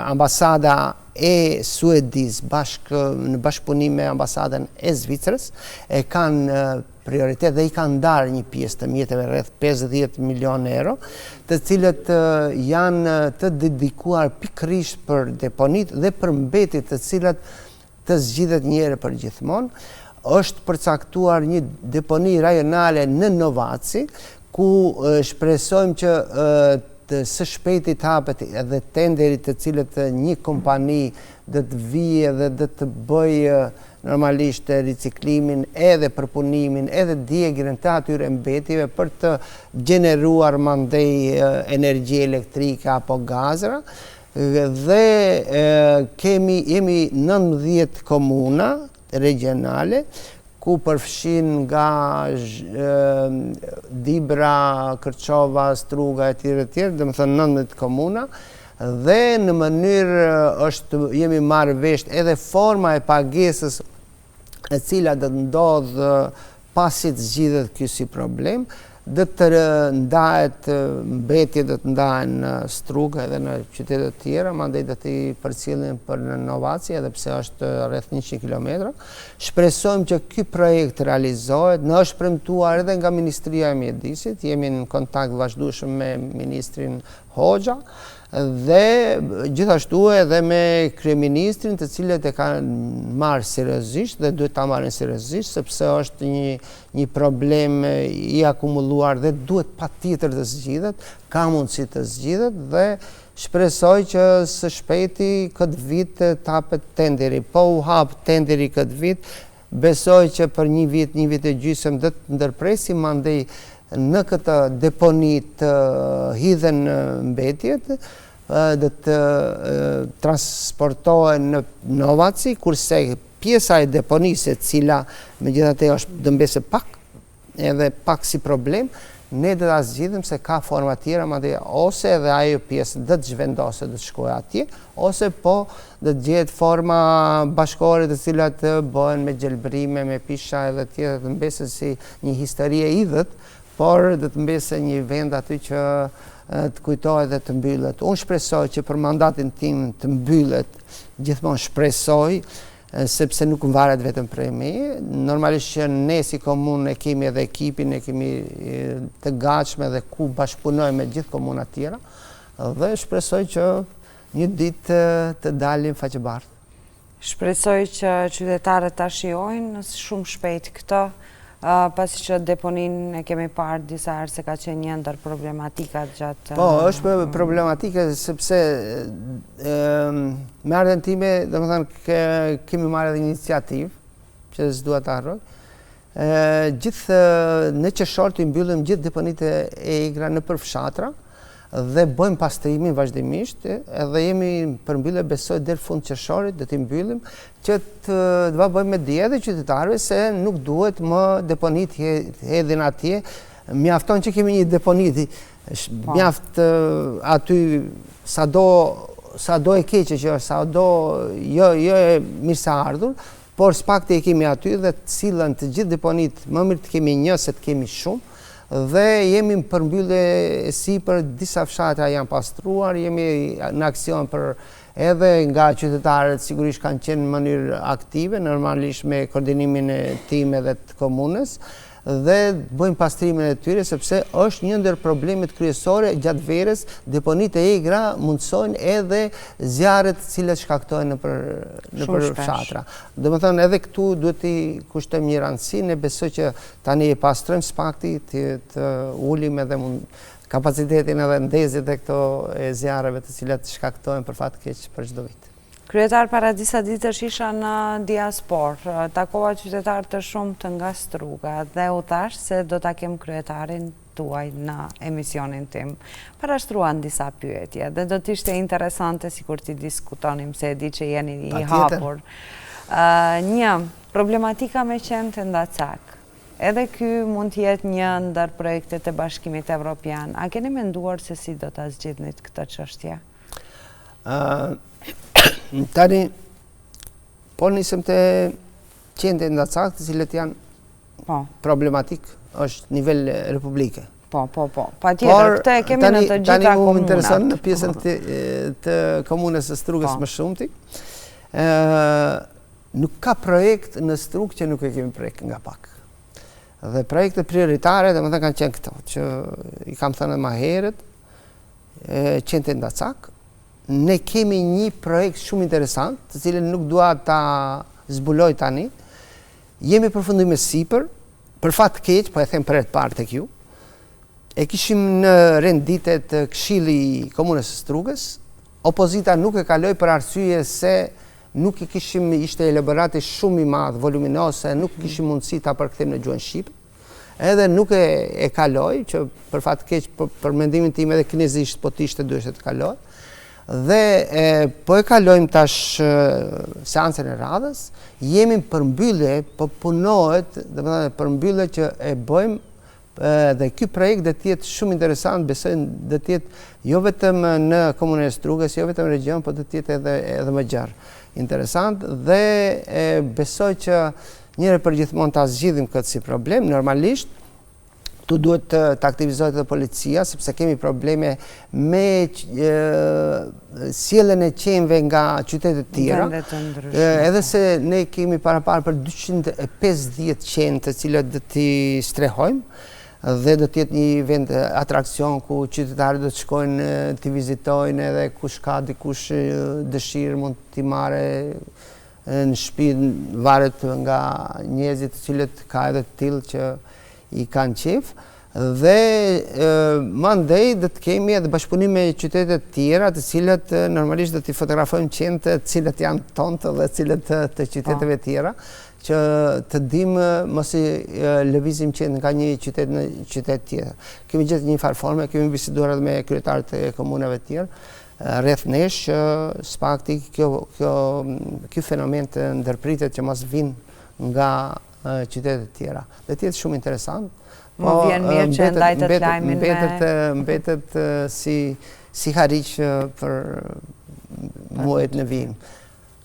ambasada e Suedis në bashkëpunim me ambasadën e Zvicrës e kanë prioritet dhe i kanë ndarë një pjesë të mjetëve rreth 50 milion euro, të cilët janë të dedikuar pikërisht për deponit dhe për mbetit të cilat të zgjidhet një herë për gjithmonë. Është përcaktuar një deponi rajonale në Novaci, ku shpresojmë që së shpejti të hapet edhe tenderit të cilët një kompani dhe të vijë dhe dhe të bëjë normalisht riciklimin edhe përpunimin edhe djegjen të atyre mbetjeve për të gjeneruar mandej energji elektrike apo gazra. Dhe jemi 19 komuna regionale, ku përfshin nga Dibra, Kërçova, Struga e tjerë, dhe më thënë 19 komuna, dhe në mënyrë jemi marrë vesh edhe forma e pagesës e cila dhe ndodhë pasit zgjidhet ky si problem, dhe të ndahet mbetje, dhe të ndahen në Strugë edhe në qytetet tjera, mandej dhe të i përcjellin për në Novaci, edhe pse është rreth 100 km. Shpresojmë që ky projekt realizohet, në është premtuar edhe nga Ministria e Mjedisit, jemi në kontakt vazhdueshëm me Ministrin Hoxha, dhe gjithashtu edhe me kryeministrin, të cilët e kanë marrë seriozisht dhe duhet ta marrin seriozisht, sepse është një problem i akumuluar dhe duhet patjetër të zgjidhet, ka mundësi të zgjidhet dhe shpresoj që së shpejti këtë vit të hapet tenderi. Po u hap tenderi këtë vit, besoj që për një vit e gjysmë dhe të ndërpresim mandej në këtë deponi të hidhen mbetjet, dhe të transportohen në Novaci, kurse pjesa e deponisë, cila megjithatë është dëmbese pak, edhe pak si problem, ne dhe ta zgjidhim se ka forma tjera, ose edhe ajo pjesë dhe të zhvendose dhe të shkoj atje, ose po dhe të gjetë forma bashkore të cilat të bëhen me gjelbrime, me pisha edhe tjera të mbese si një histori e idhët, por dhe të mbese një vend aty që të kujtohet dhe të mbyllet. Unë shpresoj që për mandatin tim të mbyllet, gjithmonë shpresoj, sepse nuk varet vetëm prej me. Normalisht që ne si komunë e kemi edhe ekipin, e kemi të gatshme dhe ku bashkëpunojmë me gjithë komunat tjera dhe shpresoj që një ditë të dalim faqebartë. Shpresoj që qytetarët ta shijojnë shumë shpejt këtë, pasi që deponin e kemi parë disa herë se ka qenë një ndër problematikat gjatë... Po, është problematike sepse me ardhen time, dhe më thënë, kemi marrë edhe iniciativë, që s'dua të harroj. Gjithë në qershor të mbyllim gjithë deponite e Egra në përfshatra dhe bëjmë pastrimin vazhdimisht, edhe jemi përmbyllë, besoj deri fund qershorit do t'i mbyllim, që të bëjmë me dije dhe qytetarëve se nuk duhet më deponit hedhin atje. Mjafton që kemi një deponit, mjaft aty sado e keqe që është, sado jo e mirë se ardhur, por s'pakti e kemi aty dhe të cilën të gjithë deponit, më mirë të kemi një se të kemi shumë, dhe jemi përmbyllje si për disa fshatra janë pastruar, jemi në aksion për edhe nga qytetarët sigurisht kanë qenë në mënyrë aktive, normalisht me koordinimin e tim edhe të komunës, dhe bëjmë pastrimin e tyre, sepse është një ndër problemet kryesore gjatë verës, deponit e Egra mundësojnë edhe zjarret të cilët shkaktojnë në për fshatra. Dhe më thënë, edhe këtu duhet të kushtojmë një rëndësi, ne besoj që tani e pastrojmë s'pakti të ulim edhe kapacitetin edhe ndezit e këto zjarreve të cilat shkaktojnë për fat keq për çdo vit. Kryetar, para disa ditësh isha në diasporë, takova qytetarë të shumë të nga Struga dhe u thash se do ta kem kryetarin tuaj në emisionin tim. Parashtruan disa pyetje dhe do t'ishte interesante sikur t'i diskutonim, se e di që jeni i hapur. Një, problematika me qenë të Ndacak. Edhe ky mund t'jetë një ndër projektet e Bashkimit Evropian. A keni menduar se si do ta zgjidhnit këtë çështje? Tani, po nisëm të qendë Ndacak, të cilët janë problematik, është nivel republike. Po. Pa tjetër, këte e kemi në të gjitha komunat. Tani mu më intereson në pjesën të komunës së Strugës më shumëti. Nuk ka projekt në Strugë që nuk e kemi projekt nga pak. Dhe projekte prioritare, dhe më thënë kanë qenë këto, që i kam thënë ma herët, qendë Ndacak. Ne kemi një projekt shumë interesant, të cilën nuk dua ta zbuloj tani. Jemi përfundim me sipër, për fat keq, po e them për herë të parë tek ju. E kishim në renditet të Këshilli i Komunës së Strugës. Opozita nuk e kaloi për arsye se nuk i kishim, ishte elaborati shumë i madh, voluminose, nuk kishim mundësi ta përkthejmë në gjuhën shqipe. Edhe nuk e kaloi, që për fat keq për mendimin tim edhe kinezisht po ishte duhet të kaloj. Dhe po e kalojmë tash seancën e radhës, jemi përmbyllje, po punohet, dhe më thënë përmbyllje që e bëjmë dhe ky projekt dhe tjetë shumë interesant, besoj dhe tjetë jo vetëm në komunën e Strugës, jo vetëm në region, po dhe tjetë edhe më gjarë. Interesant dhe besoj që njëre për gjithmonë ta zgjidhim këtë si problem, normalisht, tu duhet të aktivizohet edhe policia, sepse kemi probleme me sjelljen e qenve nga qytetet tjera. Edhe se ne kemi parapar për 250 qenë të cilët dhe t'i strehojmë dhe do t'jetë një vend atrakcion ku qytetarët do të shkojnë t'i vizitojnë edhe kush ka dikush dëshirë mund t'i marre në shtëpi, varet nga njerëzit të cilët ka edhe të tillë që i kanë qef, dhe mandej dhe të kemi edhe bashkëpunim me qytetet tjera të cilët normalisht dhe t'i fotografojmë qenë të cilët janë tontë dhe cilët të qyteteve tjera, që të dimë mos i lëvizim qenë nga një qytet në qytet tjetër. Kemi gjetë një farforme, kemi biseduar edhe me kryetarët e komunave tjerë, rreth nesh që s'pakti kjo fenomen të ndërpritet që mos vinë nga qytetet tjera. Dhe tjetë shumë interesant Më vjen mirë që ndajtët lajmin me... Mbetet si hariq për muajt në vim.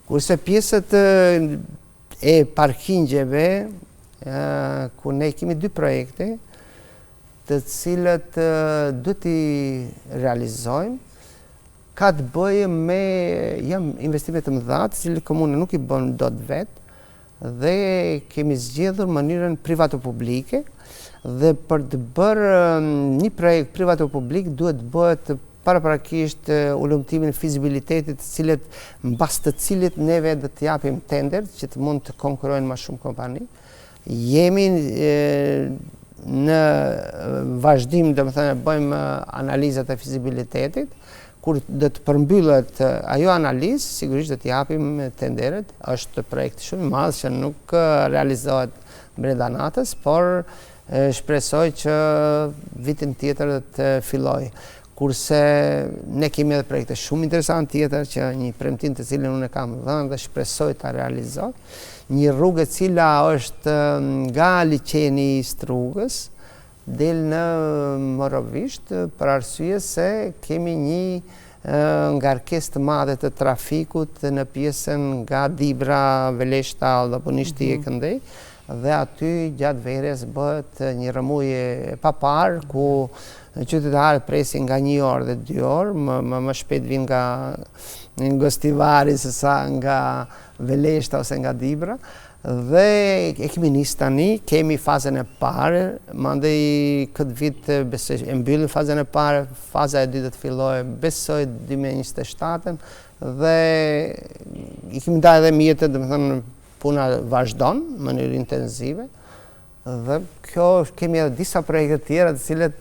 Kurse pjesët e parkingjeve, ku ne kemi 2 projekte, të cilët duhet t'i realizojmë, ka të bëjë me investimet të mëdha, të cilët komuna nuk i bën dot vetë, dhe kemi zgjedhur mënyrën privato-publike, dhe për të bërë një projekt privato-publik duhet bëhet paraprakisht ulëmtimin fizibilitetit, të cilët mbas të cilit neve do të japim tender që të mund të konkurrojnë më shumë kompani. Jemi në vazhdim, domethënë bëjmë analizat e fizibilitetit. Kur do të përmbyllet ajo analizë, sigurisht do të japim tenderet. Është projekt shumë i madh që nuk realizohet brenda natës, por shpresoj që vitin tjetër do të fillojë. Kurse ne kemi edhe projekte shumë interesante tjetër që një premtim të cilën unë kam dhënë dhe shpresoj ta realizoj. Një rrugë e cila është nga liçeni i Strugës del në Morovisht, për arsye se kemi një ngarkesë të madhe të trafikut në pjesën nga Dibra, Veleshta, Allapunishti e Këndej, dhe aty gjatë verës bëhet një rëmujë e papar ku qytetarët presin nga 1 orë dhe 2 orë, më shpejt vinë nga Gostivari se sa nga Veleshta ose nga Dibra. Dhe e kemi nisë tani, kemi fazën e parë, mandej këtë vit besoj e mbyllim fazën e parë, faza e dytë do të fillojë besoj 2027, dhe i kemi ndarë edhe mjetët, domethënë puna vazhdon në mënyrë intensive. Dhe kjo kemi edhe disa projekte tjera të cilët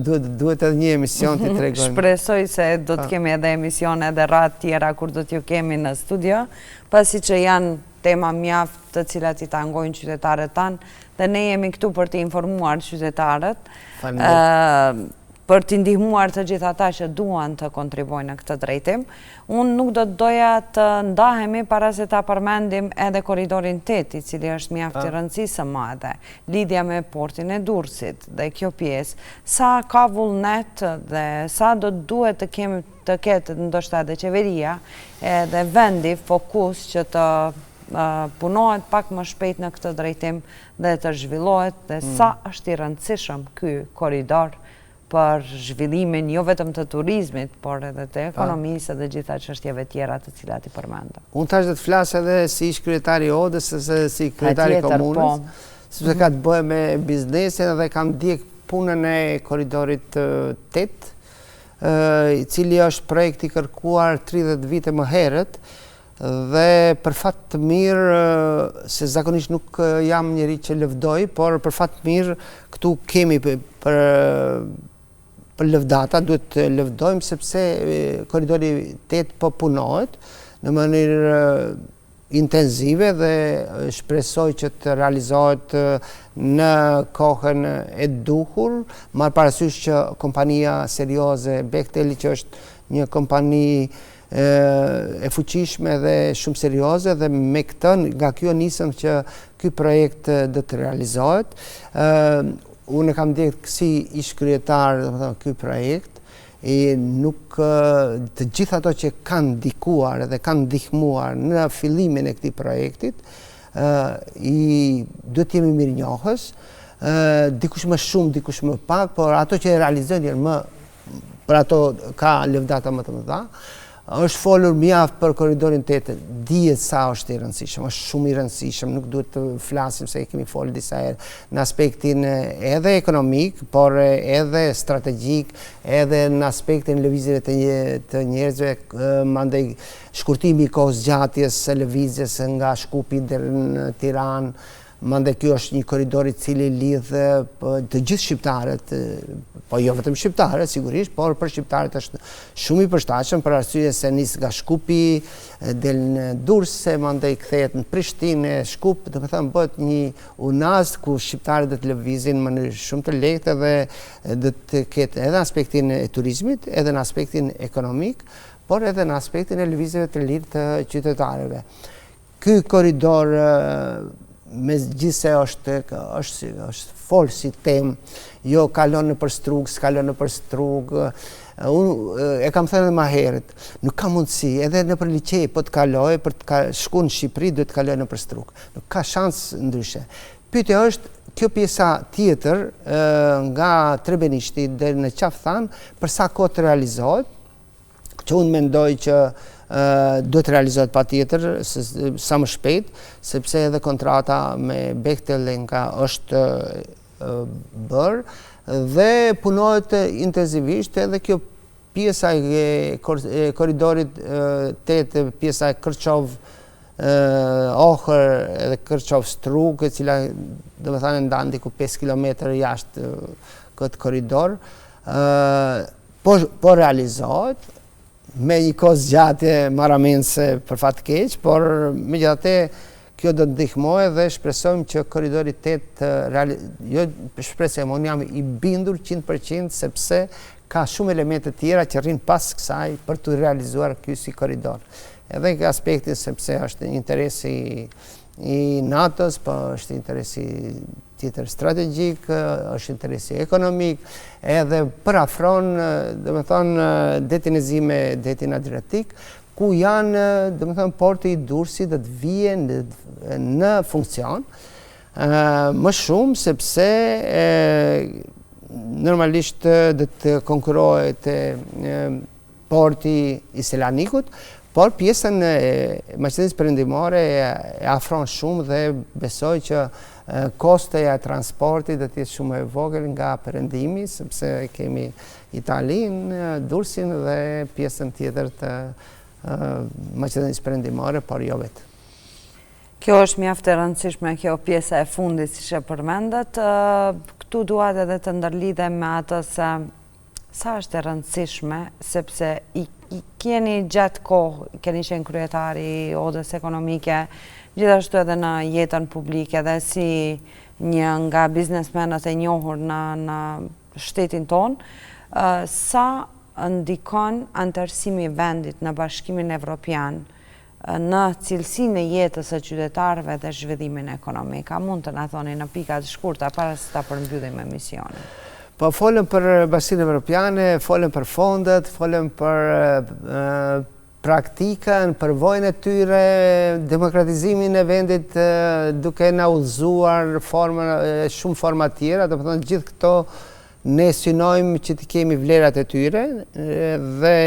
duhet edhe një emision të tregojmë. Shpresoj se do të kemi edhe emisione edhe radhë tjera kur do t'ju kemi në studio, pasi që janë tema mjaft të cilat i tangojnë qytetarët tanë, dhe ne jemi këtu për të informuar qytetarët, për të ndihmuar të gjithë ata që duan të kontribuojnë në këtë drejtim. Unë nuk do të doja të ndahemi para se ta përmendim edhe koridorin 8, i cili është mjaft i rëndësishëm madhe, lidhja me portin e Durrësit dhe kjo pjesë, sa ka vullnet dhe sa do duhet të ketë ndoshta edhe qeveria edhe vendi fokus që të punohet pak më shpejt në këtë drejtim dhe të zhvillohet, dhe sa është i rëndësishëm ky koridor për zhvillimin jo vetëm të turizmit, por edhe të ekonomisë dhe gjitha çështjeve tjera të cilat i përmendëm. Unë tash do të flas edhe si ish kryetari i Odës, si kryetari i komunës, sepse ka të bëjë me biznesin dhe kam ndjek punën e koridorit 8, i cili është projekt i kërkuar 30 vite më herët, dhe për fat të mirë, se zakonisht nuk jam njeri që lëvdoj, por për fat të mirë këtu kemi për lëvdata, duhet të lëvdojmë sepse koridori 8 po punohet në mënyrë intenzive dhe shpresoj që të realizohet në kohën e duhur, marrë parasysh që kompania serioze Bechtel, që është një kompani e fuqishme dhe shumë serioze, dhe me këtë nga kjo nisëm që ky projekt do të realizohet. Unë kam ndjek si ish kryetar ky projekt, nuk të gjithë ato që kanë ndikuar dhe kanë ndihmuar në fillimin e këtij projektit, duhet jemi mirënjohës, dikush më shumë, dikush më pak, por ato që e realizojnë më, për ato ka lëvdata më të mëdha. Është folur mjaft për koridorin 8, dihet sa është i rëndësishëm, është shumë i rëndësishëm, nuk duhet të flasim se kemi folur disa herë në aspektin edhe ekonomik, por edhe strategjik, edhe në aspektin lëvizjeve të njerëzve, mandej shkurtimi i kohës gjatjes së lëvizjes nga Shkupi deri në Tiranë. Mandej kjo është një koridor i cili lidh të gjithë shqiptarët, po jo vetëm shqiptarët sigurisht, por për shqiptarët është shumë i përshtatshëm për arsye se nis nga Shkupi, del në Durrës, mandej kthehet në Prishtinë, Shkup, domethënë bëhet një unazë ku shqiptarët do të lëvizin në mënyrë shumë të lehtë dhe do të ketë edhe aspektin e turizmit, edhe në aspektin ekonomik, por edhe në aspektin e lëvizjeve të lirë të qytetarëve. Ky koridor me gjithse është folë si temë, jo kalon në për strug, s'kalon në për strug, unë e kam thënë më herët, nuk ka mundësi, edhe në për liqej, po të kaloj, për të shku në Shqipëri, duhet të kaloj në për strug. Nuk ka shansë ndryshe. Pyetja është, kjo pjesa tjetër, nga Trebenishti dhe në Qafthan, për sa kohë të realizohet, që unë mendoj që duhet të realizohet pa tjetër, sa më shpejt, sepse edhe kontrata me Bechtel nga është bërë, dhe punohet intensivisht edhe kjo pjesa e koridorit 8, pjesa e Kërçov Ohër edhe Kërçov Strug, e cila dhe me thane ndan diku 5 km jashtë këtë koridor, po realizohet, me një kohë zgjatje marramense për fat keq, por megjithatë kjo do të ndihmojë dhe shpresojmë që koridori 8 jo shpresojmë, unë jam i bindur 100% sepse ka shumë elemente tjera që rrin pas kësaj për të realizuar ky si koridor. Edhe nga aspekti sepse është interesi i NATO-s, po është interesi tjetër strategjik, është interesi ekonomik, edhe përafron, dhe me thonë, detin e zi me detin Adriatik, ku janë, dhe me thonë, porti i Durrësit dhe të vijen në funksion, më shumë sepse normalisht dhe të konkurohet porti i Selanikut, por pjesën e Maqedonisë Perëndimore e afron shumë dhe besoj që kosteja e transportit dhe të jetë shumë e vogël nga perëndimi, sepse kemi Italinë, Durrësin dhe pjesën tjetër të Maqedonisë Perëndimore, por jo vetë. Kjo është mjaft e rëndësishme, kjo pjesa e fundit si që përmendet. Këtu duat edhe të ndërlidhem me atë se sa është e rëndësishme, sepse i keni gjatë kohë, keni qenë kryetari odës ekonomike, gjithashtu edhe në jetën publike dhe si një nga biznesmenët e njohur në shtetin tonë, sa ndikon anëtarësimi i vendit në Bashkimin Evropian në cilësinë e jetës së qytetarëve dhe zhvillimin ekonomik. A mund të na thoni në pika të shkurta para se ta përmbyllim emisionin? Po folëm për Bashkinë Evropiane, folëm për fondet, folëm për praktikën, përvojën e tyre, demokratizimin e vendit duke na udhëzuar shumë forma tjera, do të thonë gjithë këto ne synojmë që të kemi vlerat e tyre dhe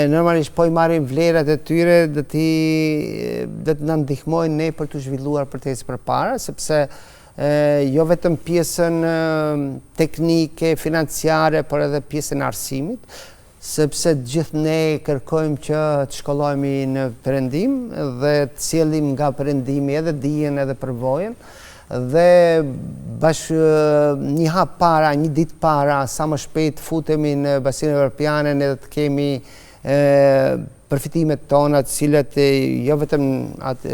normalisht po i marrim vlerat e tyre dhe të na ndihmojnë ne për të zhvilluar përtesë përpara, sepse jo vetëm pjesën teknike, financiare, por edhe pjesën arsimit, sepse gjithë ne kërkojmë që të shkollohemi në perëndim dhe të sjellim nga perëndimi edhe dijen edhe përvojën, dhe një hap para, një ditë para, sa më shpejt futemi në Bashkinë Evropiane edhe të kemi përfitimet tona, të cilat jo vetëm atë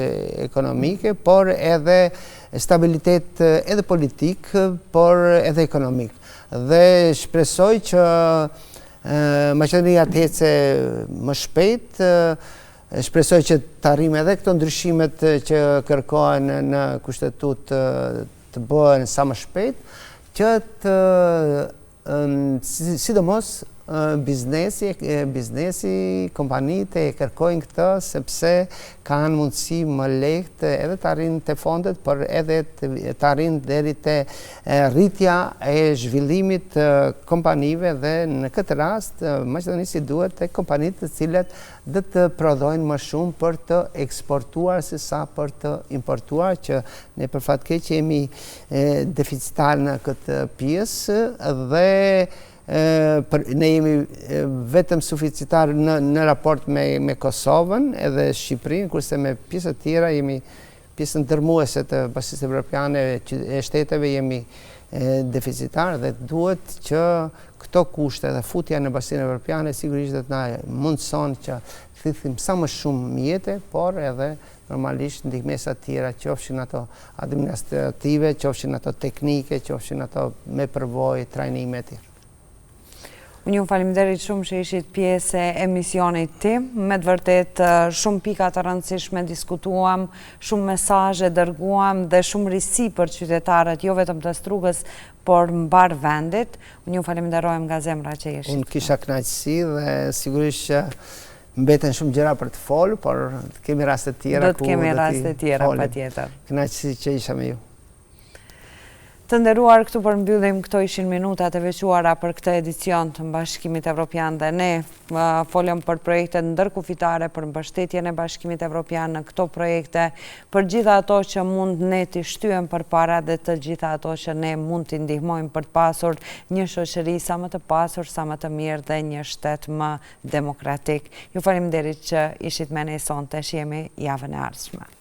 ekonomike, por edhe stabilitet edhe politik, por edhe ekonomik. Dhe shpresoj që Maqedonia të ecë më shpejt, shpresoj që të arrijmë edhe këto ndryshimet që kërkohen në kushtetutë të bëhen sa më shpejt, që të sidomos biznesi, kompanitë e kërkojnë këtë sepse kanë mundësi më lehtë edhe të arrijnë te fondet, por edhe të arrijnë deri te rritja e zhvillimit të kompanive dhe në këtë rast Maqedonisi duhet te kompanitë të cilat dhe të prodhojnë më shumë për të eksportuar se sa për të importuar, që ne për fat keq jemi deficitar në këtë pjesë dhe ne jemi vetëm suficitar në raport me Kosovën edhe Shqipërinë, kurse me pjesët tjera jemi pjesën ndërmuese të Bashkisë Evropiane e shteteve jemi deficitar dhe duhet që këto kushte dhe futja në Bashkinë Evropiane sigurisht dhe të na mundëson që të thithim sa më shumë mjete, por edhe normalisht ndihmesa tjera, qofshin ato administrative, qofshin ato teknike, qofshin ato me përvojë, trajnime e tjera. Unë ju faleminderit shumë që ishit pjesë e emisionit tim. Me të vërtet shumë pika të rëndësishme diskutuam, shumë mesazhe dërguam dhe shumë risi për qytetarët, jo vetëm të Strugës, por mbar vendit. Unë ju faleminderojmë nga zemra që ishit. Unë kisha kënaqësi dhe sigurisht që mbeten shumë gjëra për të folur, por kemi raste tjera do të kemi raste tjera patjetër. Kënaqësi që isha me ju. Të nderuar, këtu përmbyllim, këto ishin minutat e veçuara për këtë edicion të Bashkimit Evropian dhe ne folëm për projekte ndërkufitare për mbështetjen e Bashkimit Evropian në këto projekte, për gjitha ato që mund ne t'i shtyem përpara dhe të gjitha ato që ne mund t'i ndihmojmë për të pasur një shoqëri sa më të pasur, sa më të mirë dhe një shtet më demokratik. Ju faleminderit që ishit me ne sonte, shihemi javën e ardhshme.